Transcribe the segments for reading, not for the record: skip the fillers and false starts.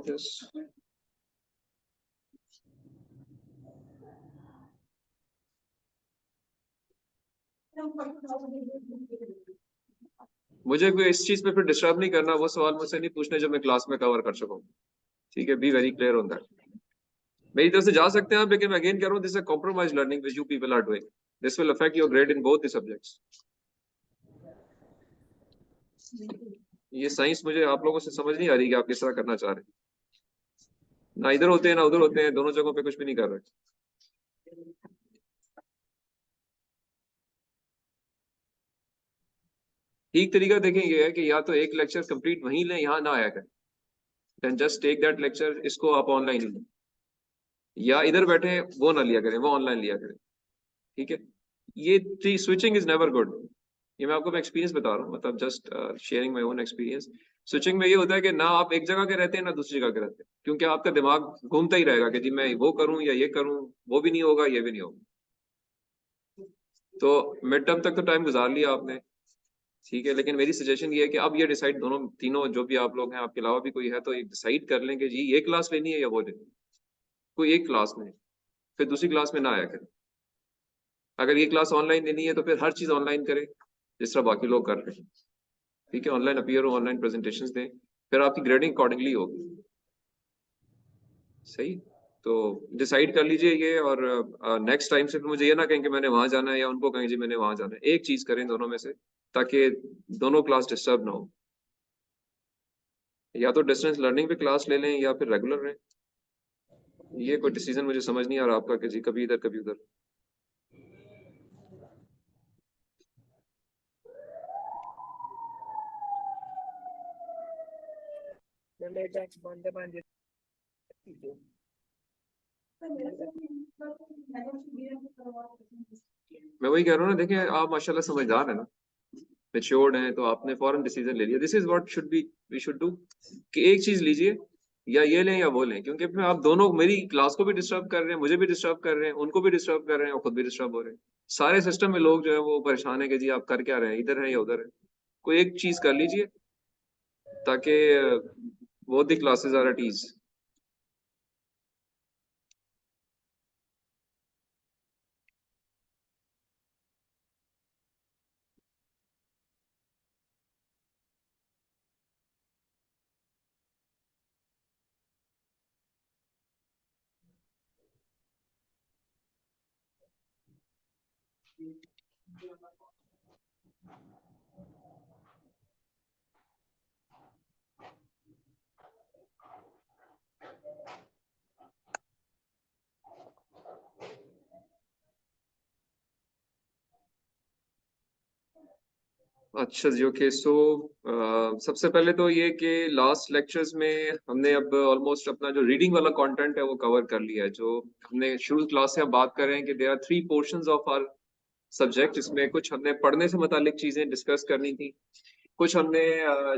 Yes. मुझे कोई इस चीज पे फिर डिस्टर्ब नहीं करना, वो सवाल मुझसे नहीं पूछने जो मैं क्लास में कवर कर सकूं। ठीक है, be very clear on that. मेरी तरफ से जा सकते हैं आप, लेकिन मैं अगेन कह रहा हूँ, this is compromise learning which you people are doing. This will affect your grade in both the subjects. ये साइंस मुझे आप लोगों से समझ नहीं आ रही कि आप किस तरह करना चाह रहे हैं। ना इधर होते हैं ना उधर होते हैं, दोनों जगहों पे कुछ भी नहीं कर रहे। ठीक तरीका देखें ये है कि या तो एक लेक्चर कंप्लीट वहीं लें, यहाँ ना आया करें, then just take that lecture, इसको आप ऑनलाइन लें, या इधर बैठे वो ना लिया करें, वो ऑनलाइन लिया करें। ठीक है, ये स्विचिंग इज नेवर गुड। ये मैं आपको एक्सपीरियंस बता रहा हूँ, मतलब just sharing my own experience. Switching में ये होता है कि ना आप एक जगह के रहते हैं ना दूसरी जगह के रहते हैं, क्योंकि आपका दिमाग घूमता ही रहेगा कि जी मैं वो करूं या ये करूं, वो भी नहीं होगा ये भी नहीं होगा। तो मिड टर्म तक तो टाइम गुजार लिया आपने, ठीक है, लेकिन मेरी सजेशन ये है कि अब ये डिसाइड, दोनों तीनों जो भी आप लोग हैं, आपके अलावा भी कोई है, तो एक डिसाइड कर लें कि जी ये क्लास लेनी है या वो लेनी है। कोई एक क्लास में, फिर दूसरी क्लास में ना आया करें। अगर ये क्लास ऑनलाइन लेनी है तो फिर हर चीज ऑनलाइन करें, जिस तरह बाकी लोग कर रहे हैं। ठीक है, ऑनलाइन अपीयर हो, ऑनलाइन प्रेजेंटेशंस दें, फिर आपकी ग्रेडिंग अकॉर्डिंगली होगी। सही। तो डिसाइड कर लीजिए ये, और नेक्स्ट टाइम से फिर मुझे ये ना कहें कि मैंने वहां जाना है, या उनको कहें जी मैंने वहां जाना है। एक चीज करें दोनों में से, ताकि दोनों क्लास डिस्टर्ब ना हो। या तो डिस्टेंस लर्निंग पे क्लास ले लें या फिर रेगुलर रहें। ये कोई डिसीजन मुझे समझ नहीं आ रहा आपका कि जी कभी इधर कभी उधर। मैं वही कह रहा हूँ ना, देखिए आप माशाल्लाह समझदार है ना, मेच्योर्ड हैं, तो आपने फॉरन डिसीजन ले लिया। This is what should be, we should do, कि एक चीज लीजिए, या ये लें या वो लें, क्योंकि फिर आप दोनों मेरी क्लास को भी डिस्टर्ब कर रहे हैं, मुझे भी डिस्टर्ब कर रहे हैं, उनको भी डिस्टर्ब कर रहे हैं, और खुद भी डिस्टर्ब हो रहे हैं। सारे सिस्टम में लोग जो है वो परेशान है कि जी आप कर क्या रहे हैं, इधर है या उधर है। कोई एक चीज कर लीजिए, ताकि वो दी क्लासेस आर एट ईज। अच्छा जी, ओके। सो सबसे पहले तो ये कि लास्ट लेक्चर्स में हमने अब ऑलमोस्ट अपना जो रीडिंग वाला कंटेंट है वो कवर कर लिया है। जो हमने शुरू क्लास से हम बात कर रहे हैं कि there are three portions of our subject, इसमें कुछ हमने पढ़ने से मुतालिक चीजें डिस्कस करनी थी, कुछ हमने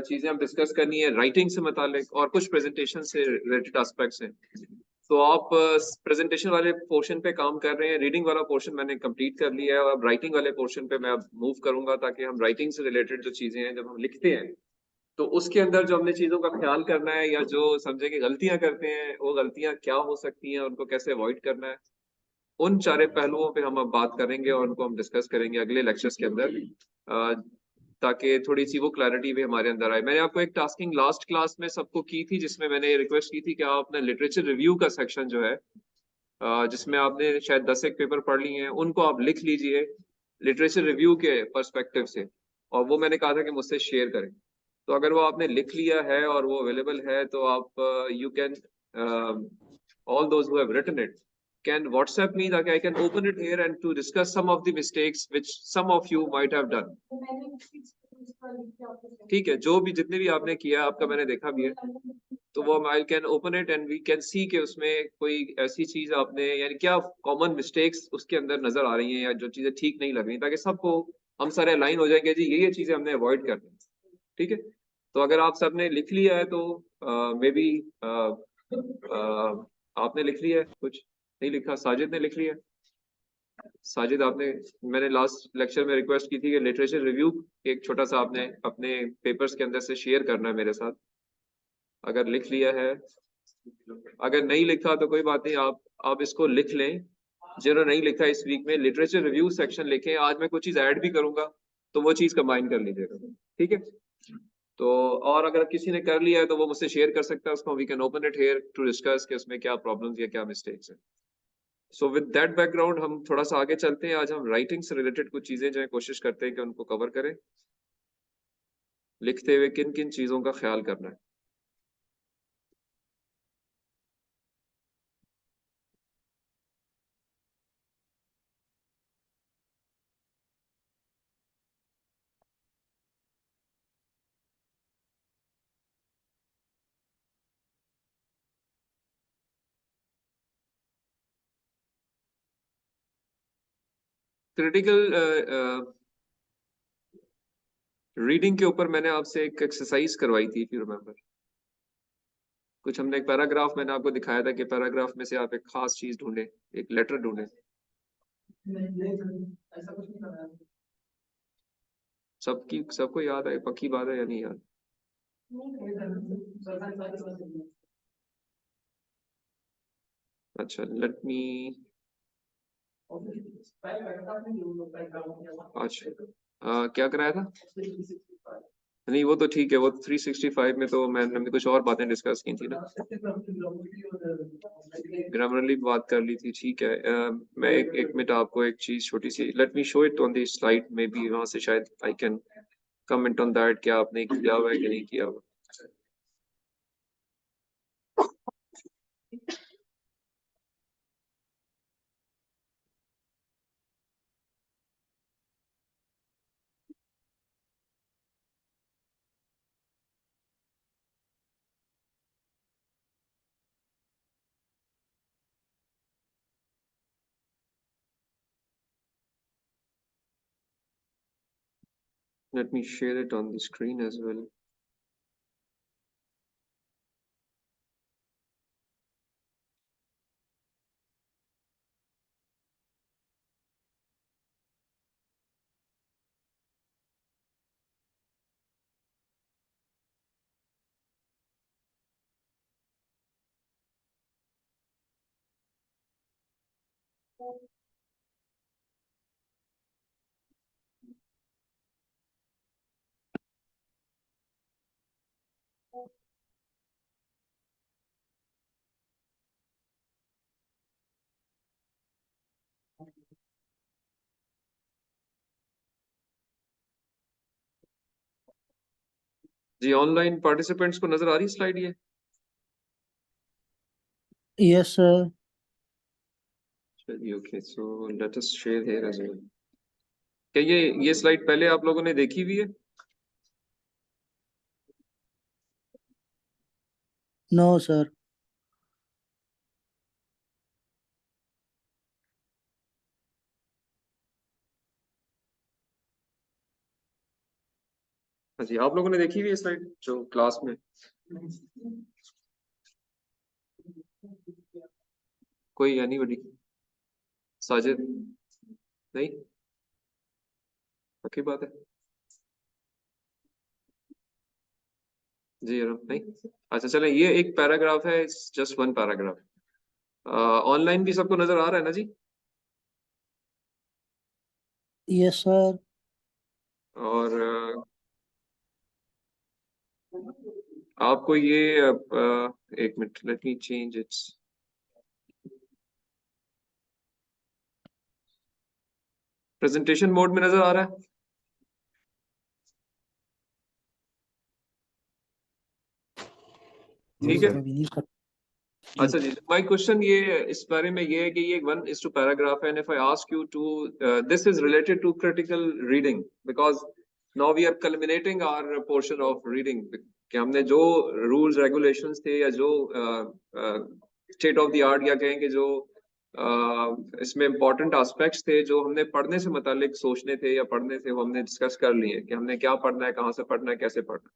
चीजें हम डिस्कस करनी है राइटिंग से मुतालिक, और कुछ प्रेजेंटेशन से रिलेटेड एस्पेक्ट्स हैं। तो आप प्रेजेंटेशन वाले पोर्शन पे काम कर रहे हैं, रीडिंग वाला पोर्शन मैंने कंप्लीट कर लिया है, और अब राइटिंग वाले पोर्शन पे मैं अब मूव करूंगा, ताकि हम राइटिंग से रिलेटेड जो चीजें हैं जब हम लिखते हैं, तो उसके अंदर जो हमने चीजों का ख्याल करना है, या जो समझे कि गलतियां करते हैं वो गलतियां क्या हो सकती हैं, उनको कैसे अवॉइड करना है, उन चारे पहलुओं पे हम अब बात करेंगे, और उनको हम डिस्कस करेंगे अगले लेक्चर्स के अंदर, ताकि थोड़ी सी वो क्लैरिटी भी हमारे अंदर आए। मैंने आपको एक टास्किंग लास्ट क्लास में सबको की थी, जिसमें मैंने ये रिक्वेस्ट की थी कि आप अपना लिटरेचर रिव्यू का सेक्शन जो है, जिसमें आपने शायद 10 एक पेपर पढ़ लिए हैं, उनको आप लिख लीजिए लिटरेचर रिव्यू के पर्सपेक्टिव से, और वो मैंने कहा था कि मुझसे शेयर करें। तो अगर वो आपने लिख लिया है और वो अवेलेबल है, तो आप you can, all those who have written it can WhatsApp me, that I can open it here and to discuss some of the mistakes which some of you might have done. ठीक है, जो भी जितने भी आपने किया आपका मैंने देखा भी है, तो वो I can open it and we can see कि उसमें कोई ऐसी चीज आपने, यानी क्या कॉमन मिस्टेक्स उसके अंदर नजर आ रही हैं, या जो चीजें ठीक नहीं लग रही, ताकि सबको हम सारे अलाइन हो जाएंगे जी ये चीजें हमने अवॉइड करनी है। ठीक है, तो अगर आप सबने लिख लिया है तो मे बी आपने लिख लिया है, कुछ नहीं लिखा, साजिद ने लिख लिया। साजिद आपने, मैंने लास्ट लेक्चर में रिक्वेस्ट की थी कि लिटरेचर रिव्यू एक छोटा सा आपने अपने पेपर्स के अंदर से शेयर करना है मेरे साथ, अगर लिख लिया है अगर नहीं लिखा तो कोई बात नहीं, आप इसको लिख लें। जिन्होंने नहीं लिखा इस वीक में लिटरेचर रिव्यू सेक्शन लिखें, आज मैं कुछ चीज ऐड भी करूंगा तो वो चीज कंबाइन कर लीजिएगा, ठीक है। तो और अगर किसी ने कर लिया है तो वो मुझसे शेयर कर सकता है उसको, we can open it here to discuss कि उसमें क्या प्रॉब्लम्स या क्या मिस्टेक्स हैं। सो विद दैट बैकग्राउंड हम थोड़ा सा आगे चलते हैं। आज हम राइटिंग से रिलेटेड कुछ चीजें जो है कोशिश करते हैं कि उनको कवर करें। लिखते हुए किन किन चीजों का ख्याल करना है। क्रिटिकल रीडिंग के ऊपर मैंने आपसे एक एक्सरसाइज करवाई थी, इफ यू रिमेम्बर। कुछ हमने एक पैराग्राफ मैंने आपको दिखाया था कि पैराग्राफ में से आप एक खास चीज ढूंढे, एक लेटर ढूंढे। सबको याद है, पक्की बात है या नहीं याद? अच्छा, लेट मी। अच्छा, क्या कराया था? नहीं वो तो ठीक है, वो 365 में तो हमने कुछ और बातें डिस्कस की थी ना, ग्रामरली बात कर ली थी, ठीक है। मैं एक मिनट आपको एक चीज छोटी सी, let me show it on the slide, maybe वहां से शायद I can comment on that, क्या आपने किया हुआ है कि नहीं किया हुआ। Let me share it on the screen as well. जी, ऑनलाइन पार्टिसिपेंट्स को नजर आ रही स्लाइड ये? Yes, sir. चलिए, okay, so let us share here as well. क्या ये स्लाइड पहले आप लोगों ने देखी हुई है? No, sir. हाँ जी, आप लोगों ने देखी हुई है स्लाइड जो क्लास में? कोई एनीबॉडी? साजिद? नहीं, पक्की बात है? जी नहीं। अच्छा चले, ये एक पैराग्राफ है, जस्ट वन पैराग्राफ। ऑनलाइन भी सबको नजर आ रहा है ना जी? Yes, sir. और आपको ये एक minute, let me change it's. Presentation mode में नजर आ रहा है? ठीक है। अच्छा जी, माय क्वेश्चन ये इस बारे में ये है कि ये 1:2 पैराग्राफ है, and if I ask you to, this is related to critical reading, because now we are culminating our portion of reading, कि हमने जो रूल्स रेगुलेशंस थे या जो स्टेट ऑफ द आर्ट या कहें कि जो इसमें इंपॉर्टेंट एस्पेक्ट्स थे जो हमने पढ़ने से मुतालिक सोचने थे या पढ़ने थे, वो हमने डिस्कस कर लिए कि हमने क्या पढ़ना है, कहाँ से पढ़ना है, कैसे पढ़ना है।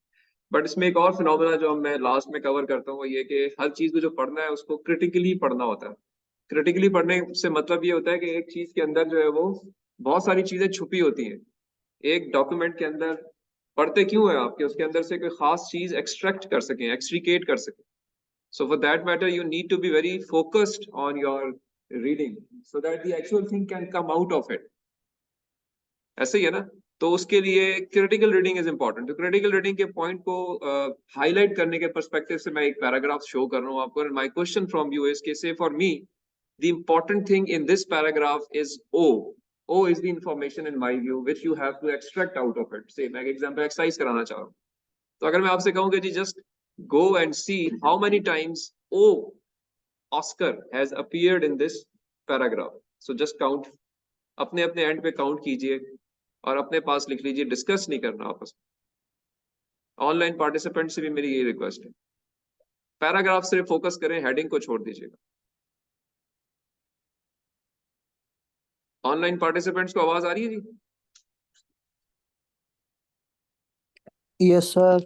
बट इसमें एक और फिनोमेना जो मैं लास्ट में कवर करता हूँ वो ये कि हर चीज को जो पढ़ना है उसको क्रिटिकली पढ़ना होता है। क्रिटिकली पढ़ने से मतलब ये होता है कि एक चीज के अंदर जो है वो बहुत सारी चीजें छुपी होती हैं। एक डॉक्यूमेंट के अंदर पढ़ते क्यों है आपके उसके अंदर से कोई खास चीज एक्सट्रैक्ट कर सकें, एक्सट्रीकेट कर सकें। So for that matter, you need to be very focused on your reading so that the actual thing can come out of it. ऐसे ही है ना? तो उसके लिए क्रिटिकल रीडिंग इज इंपॉर्टेंट। तो क्रिटिकल रीडिंग के पॉइंट को हाईलाइट करने के पर्सपेक्टिव से मैं एक पैराग्राफ शो कर रहा हूँ आपको। My question from you is के say for me the important thing in this paragraph is O. O is the information in my view which you have to extract out of it. Say मैं एक example exercise कराना चाह रहा हूँ। तो अगर मैं आपसे कहूँ कि जी just go and see how many times O Oscar has appeared in this paragraph. So just count, अपने अपने एंड पे काउंट कीजिए और अपने पास लिख लीजिए। डिस्कस नहीं करना आपस में। ऑनलाइन पार्टिसिपेंट से भी मेरी यही रिक्वेस्ट है, पैराग्राफ सिर्फ फोकस करें, हेडिंग को छोड़ दीजिएगा। ऑनलाइन पार्टिसिपेंट्स को आवाज आ रही है जी? Yes, sir.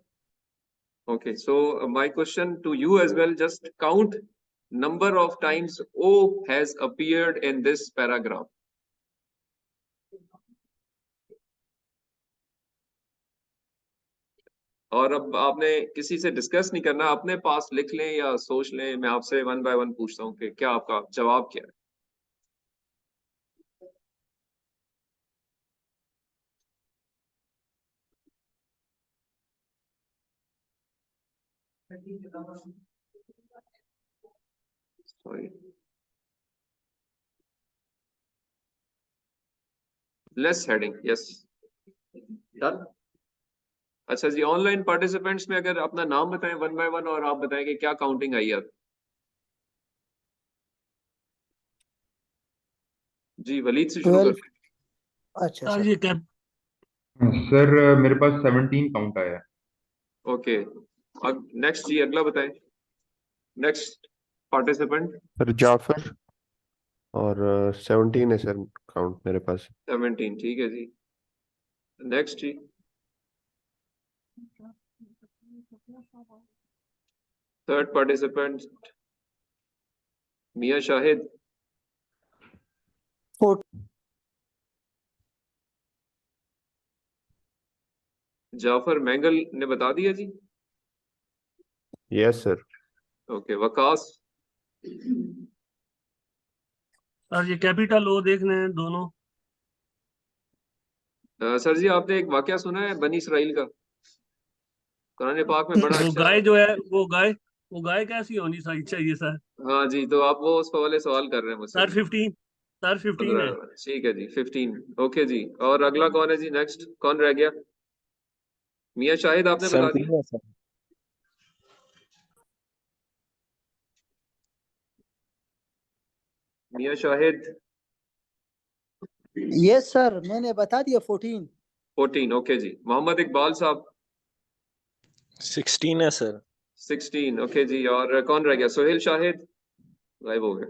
Okay, so my question to you as well, just count number of times O has appeared in this paragraph. और अब आपने किसी से डिस्कस नहीं करना, अपने पास लिख लें या सोच लें। मैं आपसे वन बाय वन पूछता हूँ कि क्या आपका जवाब क्या है। Sorry, less heading, yes, done. अच्छा जी, ऑनलाइन पार्टिसिपेंट्स में अगर अपना नाम बताएं वन बाय वन और आप बताएं कि क्या काउंटिंग आई है। जी वलीद से शुरू 12. करते अच्छा सर सर. ये कैप सर मेरे पास 17 काउंट आया है। हैं। ओके, अब नेक्स्ट जी अगला बताएं। नेक्स्ट पार्टिसिपेंट सर जाफर और 17 है सर काउंट मेरे पास। 17, ठीक है जी। नेक्स्ट जी, थर्ड पार्टिसिपेंट मियां शाहिद। 4. जाफर मैंगल ने बता दिया जी। Yes sir. Okay, Waqas. Sir ये कैपिटल ओ देखने हैं दोनों। सर जी आपने एक वाकया सुना है बनी इसराइल का? कुरान पाक में बड़ा वो अच्छा। गाय जो है वो गाय कैसी होनी चाहिए सर? हाँ जी, तो आप वो उस वाले सवाल कर रहे हैं मुझसे। सर 15, सर 15 है। 15, ठीक है जी 15। ओके जी, और अगला कौन है जी? नेक्स्ट कौन रह गया? मियां शाहिद आपने बता 17 दिया। है सर। मियां शाहिद Yes, sir. मैंने बता दिया 14. 14। ओके जी, मोहम्मद इकबाल साहब 16 है सर। 16। ओके जी, और कौन रह गया? सोहेल शाहिद गायब हो गया।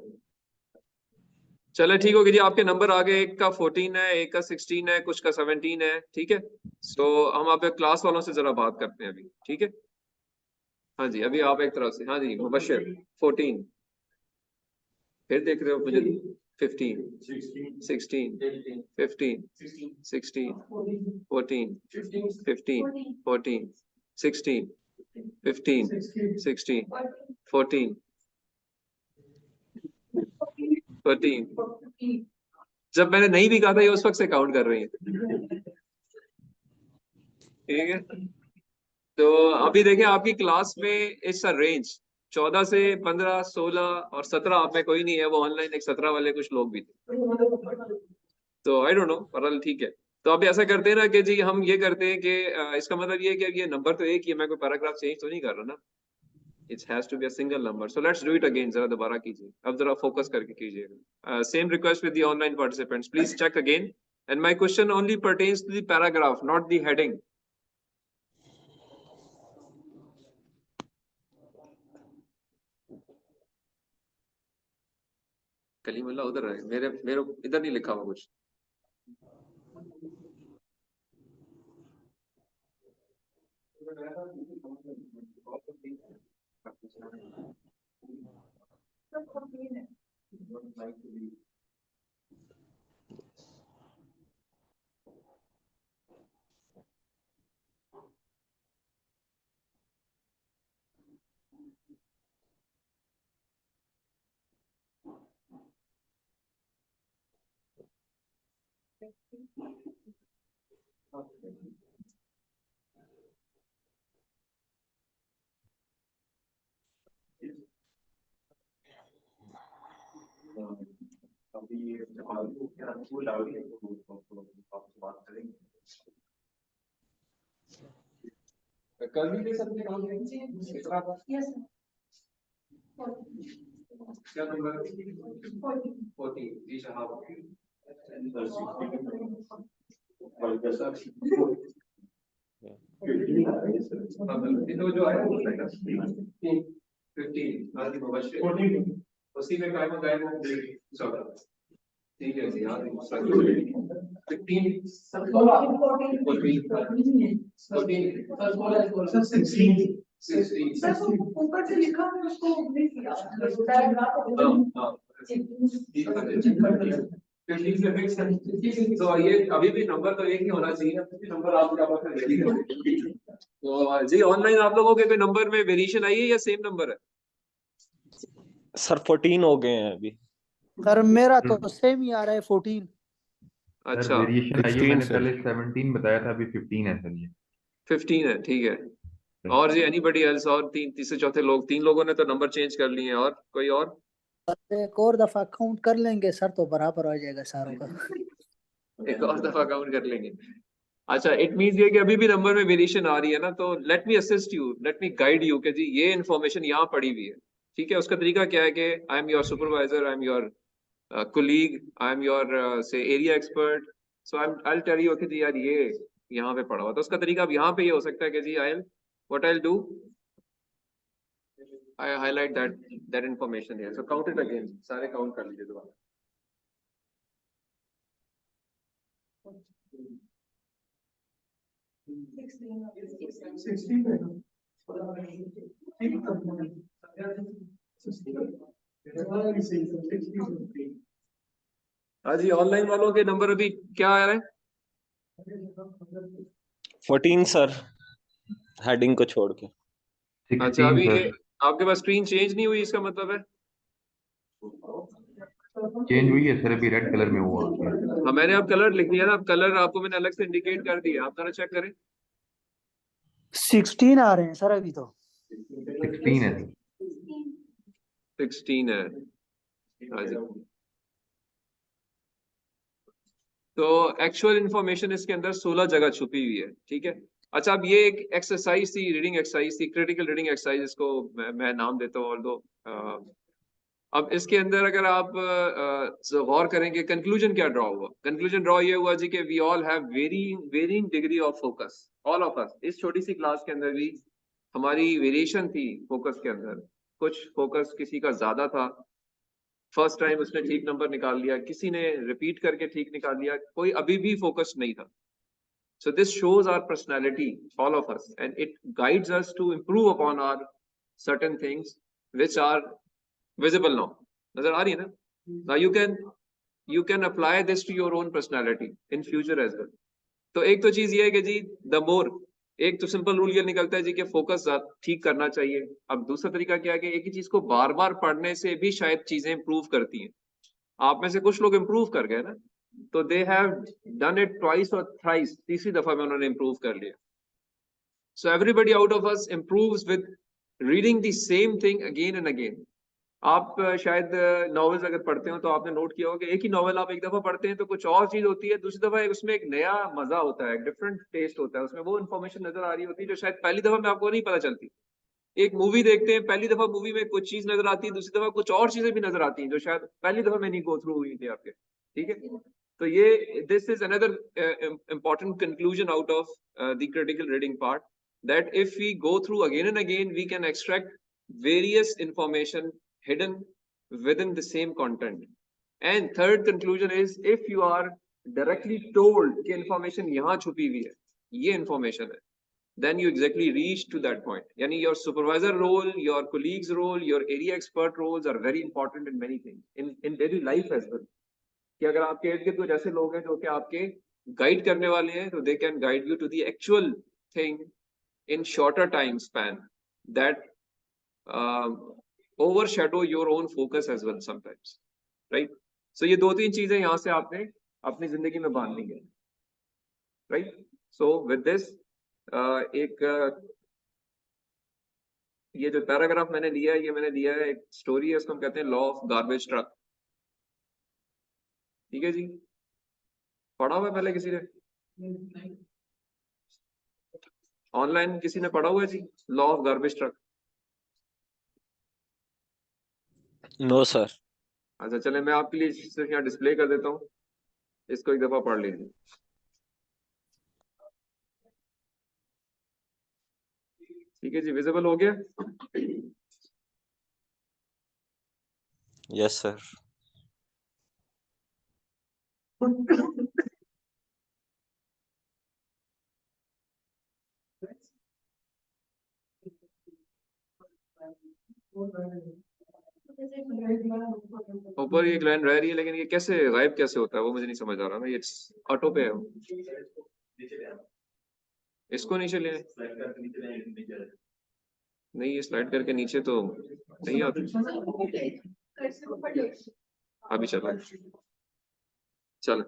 चलो ठीक हो गया जी, आपके नंबर आ गए। एक का 14 है, एक का 16 है, कुछ का 17 है, ठीक है। सो हम आप क्लास वालों से जरा बात करते हैं अभी, ठीक है। हाँ जी, अभी आप एक तरफ से। हाँ जी मुबशर 14, फिर देख रहे हो मुझे 15, 16, 15, 16, 14, 15, 14, 16, 15, 16, 14, 13। जब मैंने नहीं भी कहा था ये उस वक्त से काउंट कर रही है, ठीक है। तो अभी देखें आपकी क्लास में इट्स अ रेंज 14 से 15, 16 और 17। आप में कोई नहीं है, वो ऑनलाइन एक 17 वाले कुछ लोग भी थे। तो आई डोंट नो, पर ठीक है। तो अभी ऐसा करते हैं ना कि जी हम ये करते हैं कि इसका मतलब ये है कि ये नंबर तो एक ही है, मैं कोई पैराग्राफ चेंज तो नहीं कर रहा ना। It has to be a single number. So let's do it again, जरा दोबारा कीजिए, अब जरा फोकस करके कीजिएगा। Same request with the online participants, please check again and my question only pertains to the paragraph, not the heading. Kalimullah उधर है, मेरे मेरे इधर नहीं लिखा हुआ कुछ। अभी अनुकूल आ रही है तो आपसे बात करेंगे। कल भी दे सकते हैं क्या नंबर 40 जी साहब तो जो है 15 उसी में कायम ठीक है जी हाँ 16 ऊपर से लिखा है उसको नहीं किया तो ये अभी भी नंबर तो एक ही होना चाहिए, नंबर आपका रेडी करें। तो जी ऑनलाइन आप लोगों के कोई नंबर में वेरिएशन आई है या सेम नंबर है? सर 14 हो गए हैं अभी। सर मेरा तो सेम ही आ रहा है 14। सर अच्छा वेरिएशन आई है, 16 मैंने सर। पहले 17 बताया था, अभी 15 है सर ये। 15 है, ठीक है। और जी एनीबडी एल्स? और तीसरे चौथे लोग, 3 लोगों ने तो नंबर चेंज कर लिए हैं, और कोई और? एक और दफा काउंट कर लेंगे सर तो बराबर हो जाएगा सारों का। एक और दफा काउंट कर लेंगे। अच्छा, इट मींस ये कि अभी भी नंबर में वेरिएशन आ रही है ना, तो let me assist you, let me guide you कि जी ये इन्फॉर्मेशन यहाँ पड़ी हुई है, ठीक है। उसका तरीका क्या है कि I am your supervisor, I am your colleague, I am your say area expert, so I'll tell you कि जी यार ये यहाँ पे पढ़ा हुआ, तो उसका तरीका अब यहाँ पे ये हो सकता है कि जी what I'll do, I highlight that information here, so count it again, सारे count कर लीजिए दोबारा। हाँ जी, ऑनलाइन वालों के नंबर अभी क्या आ रहे हैं? 14 सर, हेडिंग को छोड़ के। 16 अच्छा, अभी सर। आपके पास स्क्रीन चेंज नहीं हुई, इसका मतलब है चेंज हुई है सर, अभी रेड कलर में हुआ है। हाँ, मैंने अब कलर लिख दिया ना, अब कलर आपको मैंने अलग से इंडिकेट कर दिया, आप जरा चेक करें। 16 आ रहे हैं सर अभी तो। 16 है। 16 है, हाँ जी। तो एक्चुअल इंफॉर्मेशन इसके अंदर 16 जगह छुपी हुई है, ठीक है। अच्छा, अब ये एक एक्सरसाइज थी, रीडिंग एक्सरसाइज थी, क्रिटिकल रीडिंग एक्सरसाइज इसको मैं नाम देता हूँ, और दो अब इसके अंदर अगर आप गौर करेंगे कंक्लूजन क्या ड्रॉ हुआ। कंक्लूजन ड्रॉ ये हुआ जी कि we all have varying degree of focus, all of us. इस छोटी सी क्लास के अंदर भी हमारी वेरिएशन थी फोकस के अंदर। कुछ फोकस किसी का ज्यादा था, फर्स्ट टाइम उसने ठीक नंबर निकाल लिया, किसी ने रिपीट करके ठीक निकाल लिया, कोई अभी भी फोकस नहीं था। So this shows our personality, all of us, and it guides us to improve upon our certain things which are visible now. नजर आ रही है ना? Now you can apply this to your own personality in future as well. तो एक तो चीज ये है कि जी the more, एक तो सिंपल रूल ये निकलता है जी कि फोकस ठीक करना चाहिए। अब दूसरा तरीका क्या है कि एक ही चीज को बार बार पढ़ने से भी शायद चीजें इंप्रूव करती हैं। आप में से कुछ लोग इंप्रूव कर गए ना, तो they have done it twice और थ्राइस, तीसरी दफा में उन्होंने इंप्रूव कर लिया। So everybody out of us improves with reading the same thing again and again. आप शायद नॉवेल्स अगर पढ़ते हो तो आपने नोट किया होगा कि एक ही नॉवेल आप एक दफा पढ़ते हैं तो कुछ और चीज होती है, दूसरी दफा उसमें एक नया मजा होता है, डिफरेंट टेस्ट होता है, उसमें वो इन्फॉर्मेशन नजर आ रही होती है जो शायद पहली दफा में आपको नहीं पता चलती। एक मूवी देखते हैं, पहली दफा मूवी में कुछ चीज नजर आती है, दूसरी दफा कुछ और चीजें भी नजर आती हैं जो शायद पहली दफा में नहीं गो थ्रू हुई थी आपके, ठीक है। तो ये this is another important conclusion out of the critical reading part, that if we go through again and again we can extract various information hidden within the same content. And third conclusion is, if you are directly told कि information यहाँ छुपी हुई है, ये information है, then you exactly reach to that point. Yani your supervisor role, your colleagues role, your area expert roles are very important in many things in daily life as well. कि अगर आपके इर्द गिर्द कुछ ऐसे लोग हैं जो कि आपके गाइड करने वाले हैं, तो they can guide you to the actual thing in shorter time span that overshadow your own focus as well sometimes, right? So ये दो तीन चीजें यहाँ से आपने अपनी जिंदगी में बांधनी है, राइट? सो विद दिस एक ये जो पैराग्राफ मैंने लिया है, ये मैंने लिया है, एक स्टोरी है, इसको हम कहते हैं लॉ ऑफ गार्बेज ट्रक। ठीक है जी, पढ़ा हुआ है पहले किसी ने? ऑनलाइन किसी ने पढ़ा हुआ है जी law of garbage truck? No sir. अच्छा चले, मैं आपके लिए सिर्फ यहाँ डिस्प्ले कर देता हूँ, इसको एक दफा पढ़ लीजिए। ठीक है जी, विजिबल हो गया? Yes sir. ऊपर एक लाइन रह रही है, लेकिन ये कैसे गायब कैसे होता है वो मुझे नहीं समझ आ रहा ना। ये ऑटो पे है, इसको नीचे ले नहीं, ये स्लाइड करके नीचे तो नहीं आती। अभी चला, चल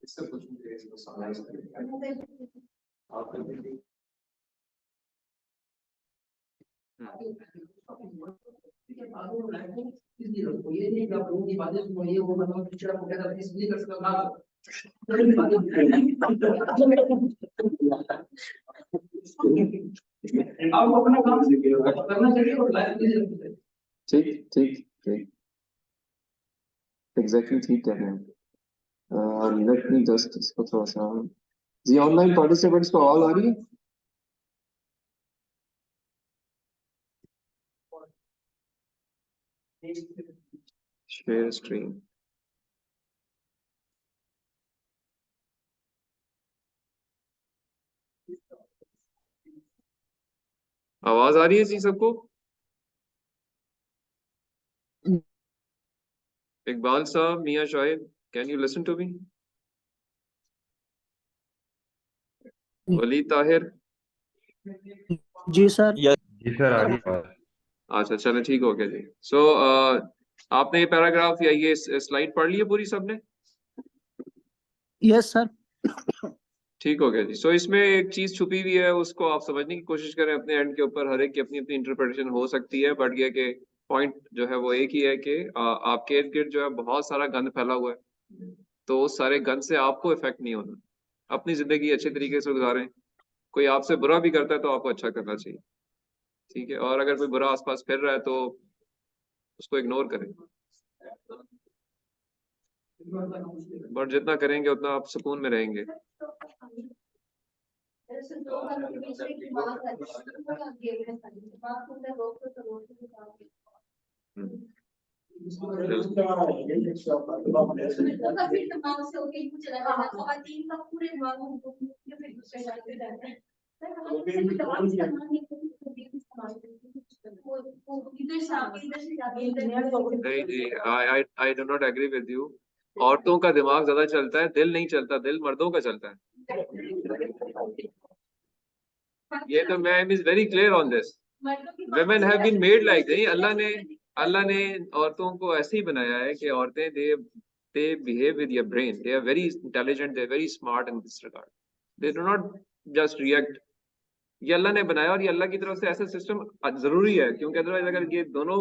इससे पूछूंगे, इसको समराइज करेंगे आप। आपको अपना काम करना चाहिए और लाइफ ठीक ठीक ठीक, एग्जैक्टली ठीक कह रहे हैं। लेट मी जस्ट इसको थोड़ा सा जी, ऑनलाइन पार्टिसिपेंट्स को ऑल आ रही है? शेयर स्क्रीन, आवाज आ रही है जी सबको? इकबाल साहब, मियां Shahid, can you listen to me? Wali Tahir, जी सर। जी सर, आ रही है बात। अच्छा चलो ठीक हो गया जी। सो आपने ये पैराग्राफ या ये स्लाइड पढ़ ली है पूरी सबने? Yes sir. ठीक हो गया जी। सो इसमें एक चीज छुपी हुई है, उसको आप समझने की कोशिश करें अपने एंड के ऊपर। हर एक की अपनी अपनी इंटरप्रिटेशन हो सकती है, बट ये कि पॉइंट जो है वो एक ही है कि आपके इर्द गिर्द जो है बहुत सारा गंद फैला हुआ है, तो उस सारे गंद से आपको इफेक्ट नहीं होना। अपनी जिंदगी अच्छे तरीके से गुजारें। कोई आपसे बुरा भी करता है तो आपको अच्छा करना चाहिए, ठीक है? और अगर कोई बुरा आसपास फिर रहा है तो उसको इग्नोर करें, बट जितना करेंगे उतना आप सुकून में रहेंगे। नहीं जी, I do not agree with you. औरतों का दिमाग ज्यादा चलता है, दिल नहीं चलता। दिल मर्दों का चलता है। ये तो मैं is very clear on this. women have been made like this। अल्लाह ने औरतों को ऐसे ही बनाया है कि औरतें they behave with your brain, they are very intelligent, they are very smart in this regard, they do not just react। ये अल्लाह ने बनाया और ये अल्लाह की तरफ से ऐसा सिस्टम जरूरी है, क्योंकि अदरवाइज अगर ये दोनों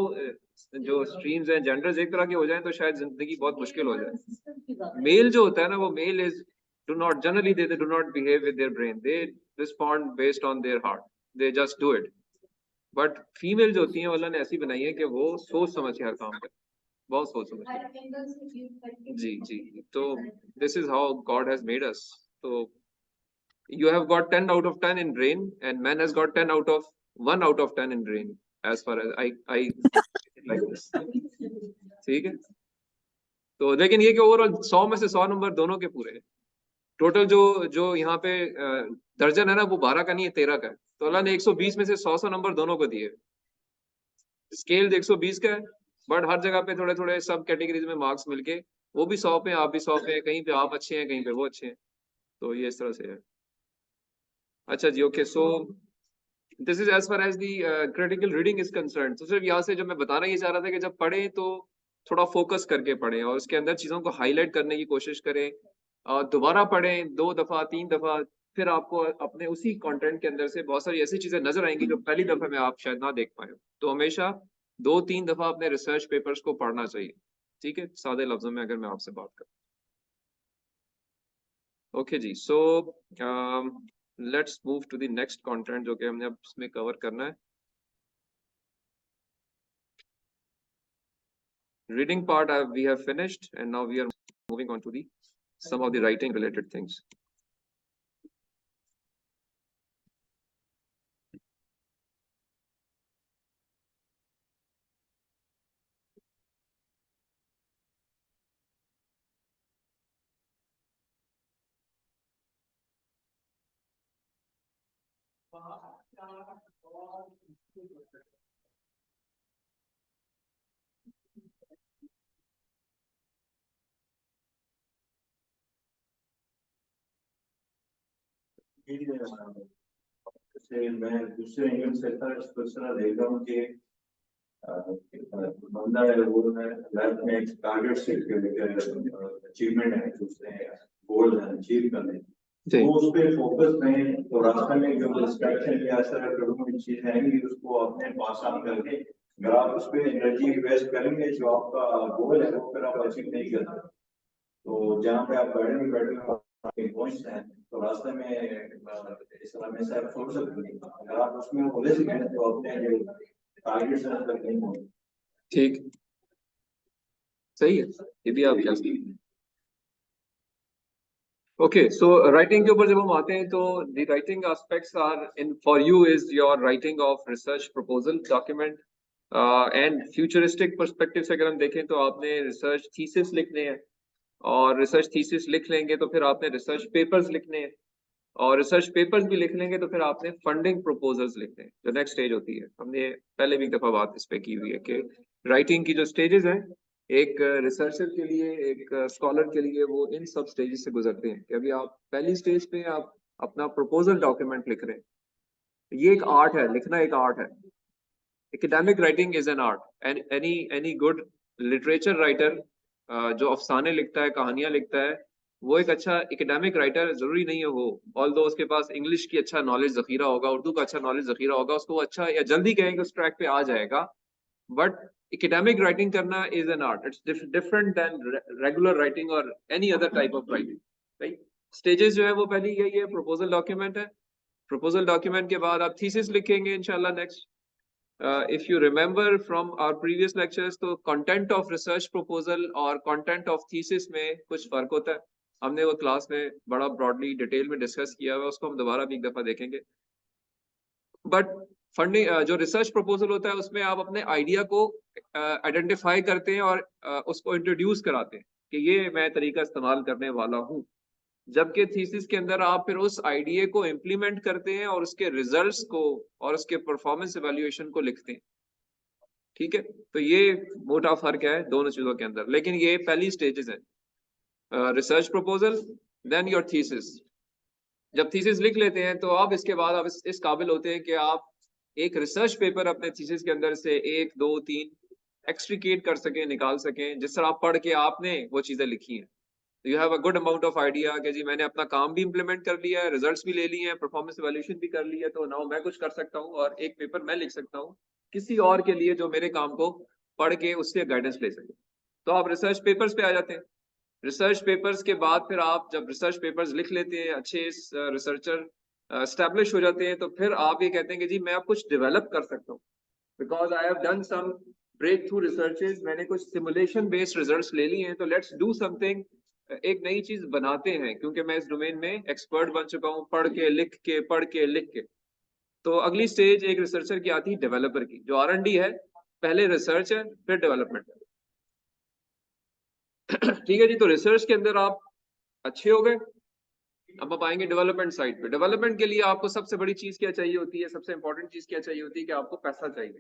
जो स्ट्रीम्स हैं, जेंडर्स एक तरह के हो जाएं तो शायद जिंदगी बहुत मुश्किल हो जाए। मेल जो होता है ना, वो mail is do not generally they do not behave with their brain, they respond based on their heart, they just do it। But female जो होती हैं अल्लाह ने ऐसी बनाई है कि वो सोच समझ के हर काम करे, बहुत सोच समझ के। जी जी, तो this is how God has made us. तो you have got 10 out of 10 in brain and man has got 1 out of 10 in brain, as far as I like this। ठीक है? तो लेकिन ये कि ओवरऑल 100 में से 100 नंबर दोनों के पूरे हैं। टोटल जो यहाँ पे दर्जन है ना, वो 12 का नहीं है, 13 का है। तो अल्लाह ने 120 में से 100 नंबर दोनों को दिए। स्केल 120 का है, बट हर जगह पे थोड़े थोड़े सब कैटेगरीज में मार्क्स मिलके वो भी 100 पे, आप भी 100 पे, कहीं पे आप अच्छे हैं, कहीं पे वो अच्छे हैं। तो ये इस तरह से है। अच्छा जी, okay. So this is as far as the critical reading is concern. तो सिर्फ यहाँ से जो मैं बताना ये चाह रहा था कि जब पढ़ें तो थोड़ा फोकस करके पढ़ें और उसके अंदर चीज़ों को हाईलाइट करने की कोशिश करें। दोबारा पढ़ें 2 दफ़ा 3 दफ़ा, फिर आपको अपने उसी कंटेंट के अंदर से बहुत सारी ऐसी चीज़ें नजर आएंगी जो पहली दफ़ा में आप शायद ना देख पाए। तो हमेशा 2-3 दफ़ा अपने रिसर्च पेपर्स को पढ़ना चाहिए, ठीक है? सादे लफ्जों में अगर मैं आपसे बात करूँ। ओके जी। So let's move to the next content जो कि हमने अब इसमें कवर करना है। Reading part we have finished, and now we are moving on to the some of the writing related things। जैसे मैं दूसरे एंगल से दूसरा देख रहा हूँ कि बंदा है वो है लाइफ में एक टारगेट सेट करके अचीवमेंट है, दूसरे गोल है अचीव करने, तो उस पे फोकस रहें। तो रास्ते में जो डिस्ट्रैक्शन या ऐसा चीजें आएंगी उसको अपने पास ऑन करके अगर आप उस पर एनर्जी इन्वेस्ट करेंगे जो आपका गोल है वो फिर आप अचीव नहीं करते। तो जहाँ पे आप बैठे पहुंचते हैं तो रास्ते में इस तरह में से आप छोड़ सकते हैं। अगर आप उसमें होने से तो अपने जो टारगेट से तक नहीं पहुंचे। ठीक, सही है, ये भी आप कह सकते हैं। ओके, सो राइटिंग के ऊपर जब हम आते हैं तो the writing aspects are in for you is your writing of research proposal document and futuristic perspective से अगर हम देखें तो आपने रिसर्च थीसिस लिखने हैं, और रिसर्च थीसिस लिख लेंगे तो फिर आपने रिसर्च पेपर्स लिखने हैं, और रिसर्च पेपर्स भी लिख लेंगे तो फिर आपने फंडिंग प्रपोजल्स लिखने हैं, जो नेक्स्ट स्टेज होती है। हमने पहले भी एक दफा बात इस पे की हुई है कि राइटिंग की जो स्टेजेस हैं, एक रिसर्चर के लिए, एक स्कॉलर के लिए, वो इन सब स्टेजेस से गुजरते हैं कि अभी आप पहली स्टेज पे आप अपना प्रपोजल डॉक्यूमेंट लिख रहे हैं। ये एक आर्ट है, लिखना एक आर्ट है। Academic writing is an art, and any good literature writer जो अफसाने लिखता है, कहानियां लिखता है, वो एक अच्छा एकेडमिक राइटर जरूरी नहीं है हो, ऑल्दो उसके पास इंग्लिश की अच्छा नॉलेज जखीरा होगा, उर्दू का अच्छा नॉलेज जखीरा होगा, उसको अच्छा या जल्दी कहेंगे उस ट्रैक पे आ जाएगा। बट एकेडमिक राइटिंग करना is an art, it's different than regular writing और any other type of writing, right. Stages जो है वो पहली यही है, प्रपोजल डॉक्यूमेंट है, प्रपोजल डॉक्यूमेंट के बाद आप थीसिस लिखेंगे इंशाल्लाह next. if you remember from our previous lectures, तो content of research proposal और content of thesis में कुछ फर्क होता है, हमने वो क्लास में बड़ा ब्रॉडली डिटेल में डिस्कस किया हुआ है, उसको हम दोबारा भी एक दफा देखेंगे। बट फंडिंग जो रिसर्च प्रपोजल होता है उसमें आप अपने आइडिया को आइडेंटिफाई करते हैं और उसको इंट्रोड्यूस कराते हैं कि ये मैं तरीका इस्तेमाल करने वाला हूँ, जबकि थीसिस के अंदर आप फिर उस आइडिया को इम्प्लीमेंट करते हैं और उसके रिजल्ट्स को और उसके परफॉर्मेंस इवैल्यूएशन को लिखते हैं, ठीक है। तो ये मोटा फर्क है दोनों चीजों के अंदर, लेकिन ये पहली स्टेजेस है, research proposal then your thesis. जब थीसिस लिख लेते हैं तो आप इसके बाद आप इस काबिल होते हैं कि आप एक रिसर्च पेपर अपने थीसिस के अंदर से 1, 2, 3 एक्सट्रीकेट कर सकें, निकाल सकें, जिस तरह आप पढ़ के आपने वो चीजें लिखी हैं। You have a good amount of idea कि जी मैंने अपना काम भी इम्प्लीमेंट कर लिया है, रिजल्ट्स भी ले लिए हैं, परफॉर्मेंस इवैल्यूएशन भी कर लिया है, तो नाउ मैं कुछ कर सकता हूँ और एक पेपर मैं लिख सकता हूँ किसी और के लिए जो मेरे काम को पढ़ के उससे गाइडेंस ले सके। तो आप रिसर्च पेपर्स पे आ जाते हैं। रिसर्च पेपर्स के बाद फिर आप जब रिसर्च पेपर्स लिख लेते हैं, अच्छे रिसर्चर एस्टेब्लिश हो जाते हैं, तो फिर आप ये कहते हैं कि जी मैं अब कुछ डेवलप कर सकता हूँ, because I have done some breakthrough researches, मैंने कुछ सिमुलेशन बेस्ड रिजल्ट्स ले लिए हैं, तो लेट्स डू समथिंग, एक नई चीज बनाते हैं, क्योंकि मैं इस डोमेन में एक्सपर्ट बन चुका हूँ, पढ़ के लिख के। तो अगली स्टेज एक रिसर्चर की आती है डेवलपर की, जो R&D है, पहले रिसर्च है फिर डेवलपमेंट है। ठीक है जी, तो रिसर्च के अंदर आप अच्छे हो गए, अब आप आएंगे डेवलपमेंट साइड पे। डेवलपमेंट के लिए आपको सबसे बड़ी चीज क्या चाहिए होती है, सबसे इंपॉर्टेंट चीज क्या चाहिए होती है कि आपको पैसा चाहिए,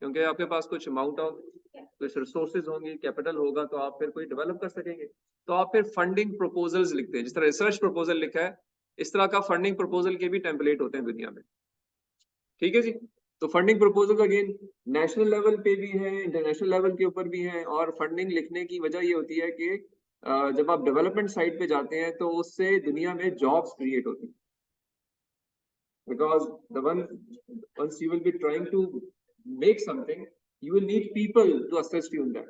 क्योंकि आपके पास कुछ अमाउंट ऑफ कुछ रिसोर्सेज होंगे, कैपिटल होगा, तो आप फिर कोई डेवलप कर सकेंगे। तो आप फिर फंडिंग प्रपोजल्स लिखते हैं, जिस तरह रिसर्च प्रपोजल लिखा है इस तरह का फंडिंग प्रपोजल के भी टेम्पलेट होते हैं दुनिया में, ठीक है जी। तो funding proposal again national level पे भी है, इंटरनेशनल लेवल के ऊपर भी है, और फंडिंग लिखने की वजह ये होती है कि जब आप डेवलपमेंट साइड पे जाते हैं तो उससे दुनिया में जॉब्स क्रिएट होती हैं, because once you will be trying to make something, you will need people to assist you in that.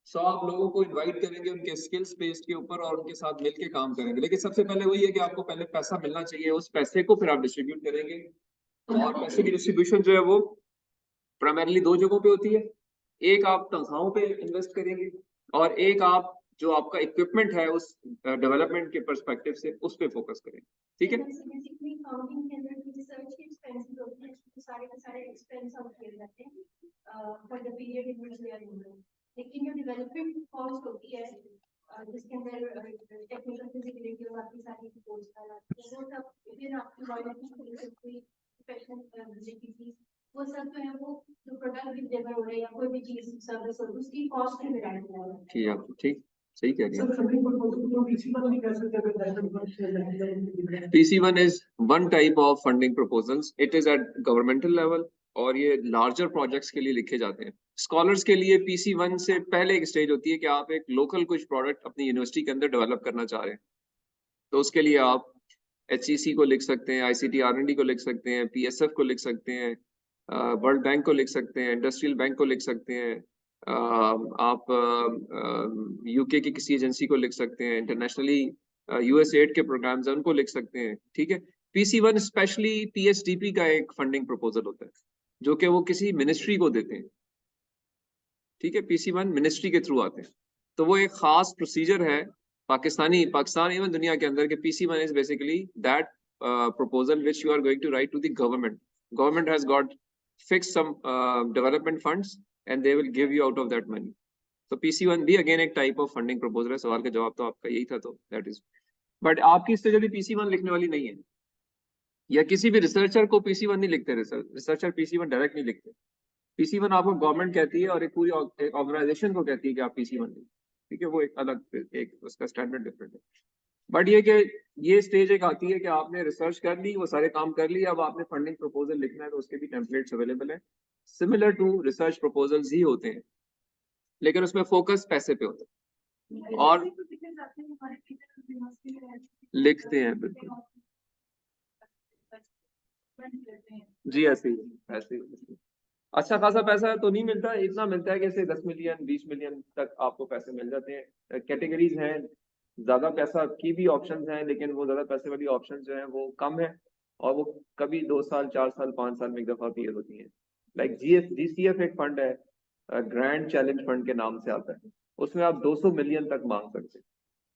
So आप लोगों को इनवाइट करेंगे उनके स्किल्स बेस्ड के ऊपर और उनके साथ मिलके काम करेंगे, लेकिन सबसे पहले वही है कि आपको पहले पैसा मिलना चाहिए, उस पैसे को फिर आप डिस्ट्रीब्यूट करेंगे, और पैसे की डिस्ट्रीब्यूशन जो है वो प्राइमरली 2 जगहों पे होती है, एक आप तनख्वाहों पे इन्वेस्ट करेंगे और एक आप जो आपका इक्विपमेंट है उस डेवलपमेंट के पर्सपेक्टिव से उस पे फोकस करेंगे, ठीक है। बेसिकली काउंटिंग के अंदर जो रिसर्च के एक्सपेंसेस होते हैं तो सारे के सारे एक्सपेंस आउट किए जाते हैं for the period in which they are used, लेकिन जो डेवलपमेंट कॉस्ट होती है जिसके अंदर टेक्निकल फिजिबिलिटी और बाकी सारी रिपोर्ट्स का वो सब फिर आपकी लॉयल्टी कोई प्रोफेशनल जीपीसी वो सब जो है वो जो प्रोडक्ट डिलीवर हो रहा है या कोई भी चीज सर्विस हो उसकी कॉस्ट में मिला है। ठीक है, ठीक सही कह रही हैं। PC1 is one type of funding proposals. It is at governmental level और ये लार्जर प्रोजेक्ट्स के लिए लिखे जाते हैं। स्कॉलर्स के लिए PC1 से पहले एक स्टेज होती है कि आप एक लोकल कुछ प्रोडक्ट अपनी यूनिवर्सिटी के अंदर डेवलप करना चाह रहे हैं, तो उसके लिए आप HCC को लिख सकते हैं, ICT R&D को लिख सकते हैं, PSF को लिख सकते हैं, वर्ल्ड बैंक को लिख सकते हैं, इंडस्ट्रियल बैंक को लिख सकते हैं, आप UK की किसी एजेंसी को लिख सकते हैं, इंटरनेशनली USAID के प्रोग्राम्स हैं उनको लिख सकते हैं, ठीक है। PC1 स्पेशली PSDP का एक फंडिंग प्रपोजल होता है जो कि वो किसी मिनिस्ट्री को देते हैं, ठीक है। PC1 मिनिस्ट्री के थ्रू आते हैं, तो वो एक खास प्रोसीजर है पाकिस्तान इवन दुनिया के अंदर के PC1 is basically that proposal which you are going to write to the government. Government has got fixed some development funds and they will give you out of that money. So PC1 भी again एक type of funding proposal है। सवाल का जवाब तो आपका यही था, तो that is, but आपकी स्टेज अभी PC1 लिखने वाली नहीं है, या किसी भी रिसर्चर को PC1 नहीं लिखते, रिसर्चर PC1 डायरेक्ट नहीं लिखते। PC1 आपको गवर्नमेंट कहती है और एक पूरी ऑर्गेनाइजेशन को कहती है कि आप PC1 लिखें, ठीक है। वो एक अलग एक उसका स्टैंडर्ड डिफरेंट है, बट ये कि ये स्टेज एक आती है कि आपने रिसर्च कर ली, वो सारे काम कर लिए, अब आपने फंडिंग प्रपोजल लिखना है, तो उसके भी टेम्पलेट्स अवेलेबल है, सिमिलर टू रिसर्च प्रपोजल्स ही होते हैं। लेकिन उसमें फोकस पैसे पे होता है और लिखते हैं बिल्कुल जी ऐसे ही अच्छा खासा पैसा तो नहीं मिलता, इतना मिलता है कि जैसे 10 मिलियन 20 मिलियन तक आपको पैसे मिल जाते हैं। कैटेगरीज हैं, ज्यादा पैसा की भी ऑप्शंस हैं, लेकिन वो ज्यादा पैसे वाली ऑप्शंस जो हैं वो कम है और वो कभी 2 साल 4 साल 5 साल में एक दफा क्लियर होती है। लाइक GCF एक फंड है, ग्रैंड चैलेंज फंड के नाम से आता है, उसमें आप 200 मिलियन तक मांग सकते हैं,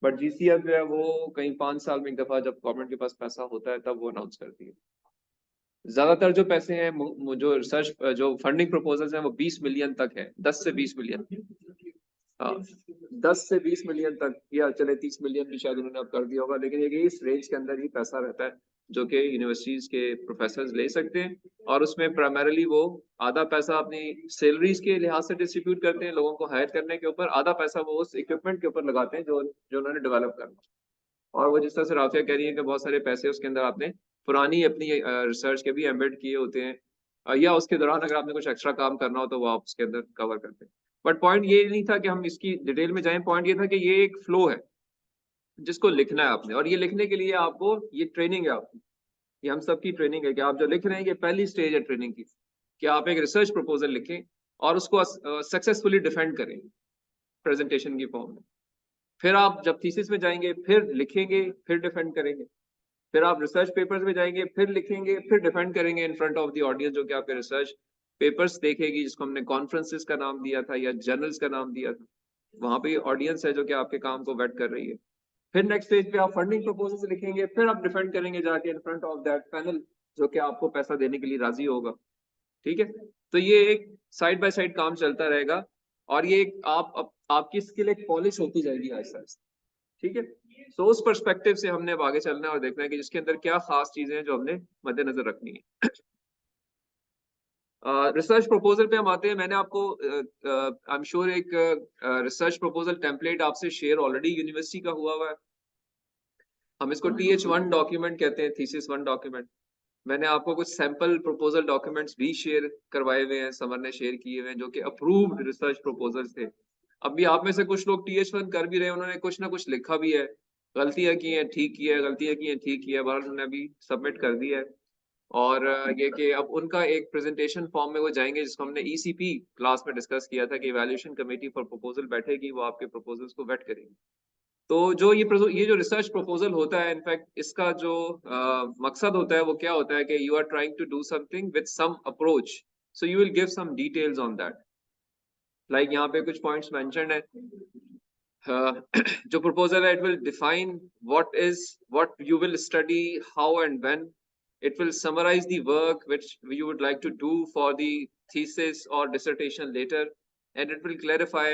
बट GCF जो है वो कहीं 5 साल में एक दफा जब गवर्नमेंट के पास पैसा होता है तब वो अनाउंस करती है। ज्यादातर जो पैसे हैं जो रिसर्च जो फंडिंग प्रपोजल्स हैं वो 20 मिलियन तक है, 10 से 20 मिलियन, हाँ 10 से 20 मिलियन तक, या चले 30 मिलियन भी शायद उन्होंने अब कर दिया होगा, लेकिन ये इस रेंज के अंदर ही पैसा रहता है जो कि यूनिवर्सिटीज के प्रोफेसर ले सकते हैं और उसमें प्राइमरीली वो आधा पैसा अपनी सैलरीज के लिहाज से डिस्ट्रीब्यूट करते हैं लोगों को हायर करने के ऊपर, आधा पैसा वो उस इक्विपमेंट के ऊपर लगाते हैं जो उन्होंने डेवलप करना। और वो जिस तरह से राफिया कह रही है कि बहुत सारे पैसे उसके अंदर आपने पुरानी अपनी रिसर्च के भी एम्बेड किए होते हैं, या उसके दौरान अगर आपने कुछ एक्स्ट्रा काम करना हो तो वो आप उसके अंदर कवर करते हैं। बट पॉइंट ये नहीं था कि हम इसकी डिटेल में जाएं, पॉइंट ये था कि ये एक फ्लो है जिसको लिखना है आपने, और ये लिखने के लिए आपको ये ट्रेनिंग है आपकी, ये हम सबकी ट्रेनिंग है कि आप जो लिख रहे हैं ये पहली स्टेज है ट्रेनिंग की, कि आप एक रिसर्च प्रपोजल लिखें और उसको सक्सेसफुली डिफेंड करें प्रेजेंटेशन की फॉर्म में। फिर आप जब थीसिस में जाएंगे फिर लिखेंगे फिर डिफेंड करेंगे, फिर आप रिसर्च पेपर्स में जाएंगे फिर लिखेंगे फिर डिफेंड करेंगे in front of the audience जो कि आपके रिसर्च पेपर्स देखेगी, जिसको हमने कॉन्फ्रेंसेस का नाम दिया था या जर्नल्स का नाम दिया था। वहां पे ऑडियंस है जो कि आपके काम को वेट कर रही है। फिर नेक्स्ट स्टेज पे आप फंडिंग प्रपोजल लिखेंगे, फिर आप डिफेंड करेंगे जाके in front of that panel जो कि आपको पैसा देने के लिए राजी होगा। ठीक है, तो ये एक साइड बाय साइड काम चलता रहेगा और ये एक आपकी स्किल एक पॉलिश होती जाएगी आहिस्ता आहिस्ता। ठीक है, तो उस पर्सपेक्टिव से हमने अब आगे चलना है और देखना है कि जिसके अंदर क्या खास चीजें हैं जो हमने मद्देनजर रखनी है। रिसर्च प्रपोजल पे हम आते हैं। मैंने आपको आई एम श्योर एक रिसर्च प्रपोजल टेम्पलेट आपसे शेयर ऑलरेडी यूनिवर्सिटी का हुआ है, हम इसको TH1 डॉक्यूमेंट कहते हैं, थीसिस 1 डॉक्यूमेंट। मैंने आपको कुछ सैंपल प्रपोजल डॉक्यूमेंट्स भी शेयर करवाए हुए हैं, समर ने शेयर किए हुए हैं, जो कि अप्रूव्ड रिसर्च प्रपोजल्स थे। अभी आप में से कुछ लोग TH1 कर भी रहे हैं, उन्होंने कुछ ना कुछ लिखा भी है, गलतियां की हैं ठीक किया है, गलतियां की हैं ठीक किया है, बहरहाल उन्होंने अभी सबमिट कर दिया है। और ये कि अब उनका एक प्रेजेंटेशन फॉर्म में वो जाएंगे, जिसको हमने ECP क्लास में डिस्कस किया था कि इवैल्यूएशन कमेटी फॉर प्रपोजल बैठेगी, वो आपके प्रपोजल्स को वेट करेगी। तो जो ये जो रिसर्च प्रपोजल होता है, इनफैक्ट इसका जो मकसद होता है वो क्या होता है कि you are trying to do something with some approach, so you will give some details on that. Like यहाँ पे कुछ पॉइंट्स मेंशन्ड है। जो प्रपोजल है, it will define what you will study, how and when. It will summarize the work which you would like to do for the thesis or dissertation later, and it will clarify